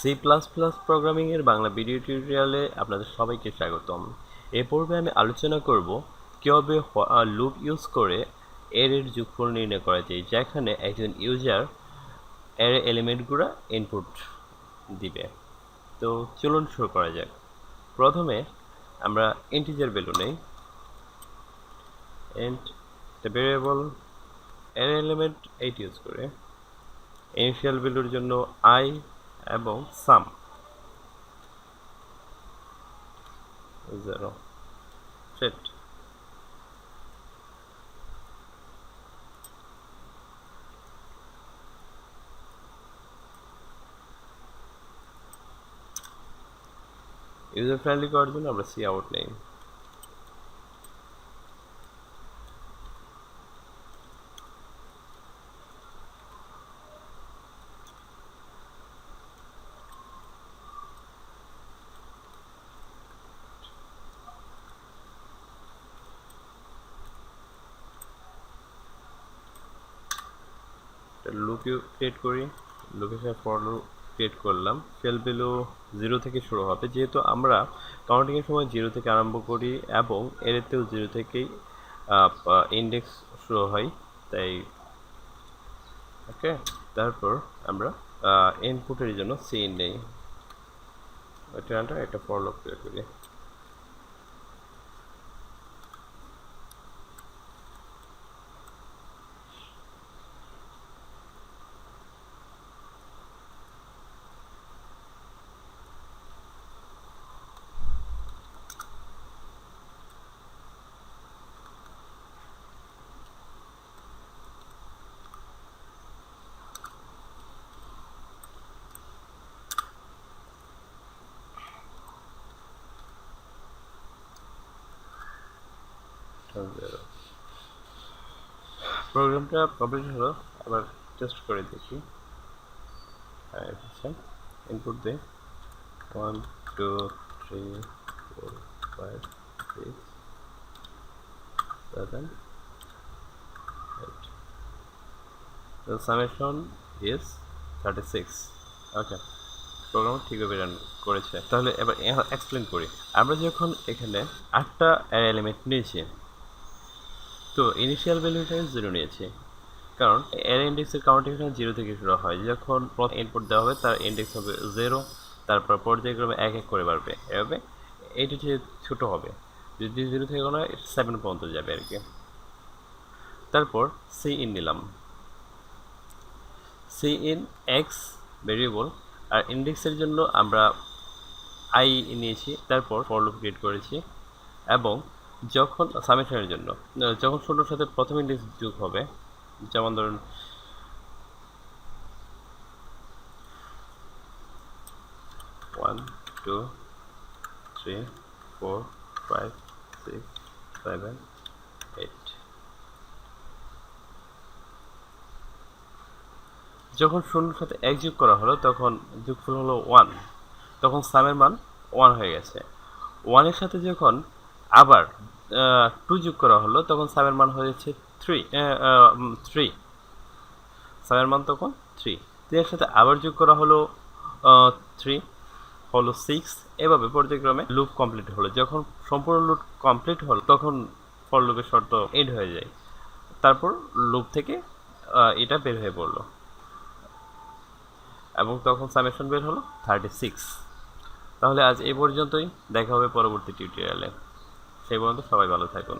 C plus plus প্রোগ্রামিংয়ের Bangla video টিউটোরিয়ালে আপনাদের সবাইকে স্বাগতম। এ পর্বে আমি আলোচনা করব কীভাবে লুপ ইউজ করে এর যোগফল নির্ণয় করা যায়, যেখানে একজন ইউজার এর এলিমেন্টগুলো ইনপুট দিবে। তো চলুন শুরু করা যাক। প্রথমে আমরা ইন্টিজার ভ্যালু নেই, এন্ড ভেরিয়েবল এর এলিমেন্ট 8 ইউজ করে ইনিশিয়াল ভ্যালুর জন্য আই এবং সাম 0 সেট। ইউজার ফ্রেন্ডলি করার জন্য আমরা সি আউট নেই। লুপ ক্রিয়েট করি, লুপের সাথে ফর লুপ ক্রিয়েট করলাম। শেল ভ্যালু 0 থেকে শুরু হবে, যেহেতু আমরা কাউন্টিংয়ের সময় 0 থেকে আরম্ভ করি এবং এরতেও 0 থেকেই ইন্ডেক্স শুরু হয়, তাই ওকে। তারপর আমরা ইনপুটের জন্য সিন নেই, একটা ফর লুপ ক্রিয়েট করি। প্রোগ্রামটা কমপ্লিট হলো, আবার টেস্ট করে দেখি। Input they 1 2 3 4 5 6 7 8, the summation is 36. Okay, program ঠিকভাবে রান করেছে। তাহলে এবার এক্সপ্লেন করি। আমরা যখন এখানে 8টা এলিমেন্ট নিয়েছি, তো ইনিশিয়াল ভ্যালুটা 0 নিয়েছি, কারণ এর ইন্ডেক্সের কাউন্টিং এখানে 0 থেকে শুরু হয়। যখন প্রথম ইনপুট দেওয়া হবে তার ইন্ডেক্স হবে 0, তারপর পর্যায়ক্রমে এক এক করে বাড়বে, এভাবে এইটা থেকে ছোটো হবে। যদি 0 থেকে কোনো 7 পর্যন্ত যাবে আর কি। তারপর সি ইন নিলাম, সি ইন এক্স ভেরিয়েবল, আর ইন্ডেক্সের জন্য আমরা আই নিয়েছি। তারপর ফর লুপ ক্রিয়েট করেছি, এবং যখন সামেশনের জন্য যখন শূন্যর সাথে প্রথম ইন্ডেক্স যোগ হবে, যেমন ধরুন 1 2 3 4 5 6 7 8, যখন শূন্যর সাথে এক যোগ করা হলো তখন যোগফল হলো 1, তখন সামের মান 1 হয়ে গেছে। 1 এর সাথে যখন আবার 2 যোগ করা হলো তখন সামের মান হয়েছে 3, সামের মান তখন 3। 3 এর সাথে আবার যোগ করা হলো 3, হলো 6। এভাবে পর্যায়ক্রমে লুপ কমপ্লিট হলো। যখন সম্পূর্ণ লুপ কমপ্লিট হলো তখন ফর লুপের শর্ত এন্ড হয়ে যায়, তারপর লুপ থেকে এটা বের হয়ে পড়লো, এবং তখন সামেশন বের হলো 36। তাহলে আজ এই পর্যন্তই, দেখা হবে পরবর্তী টিউটোরিয়ালে। সেই পর্যন্ত সবাই ভালো থাকুন।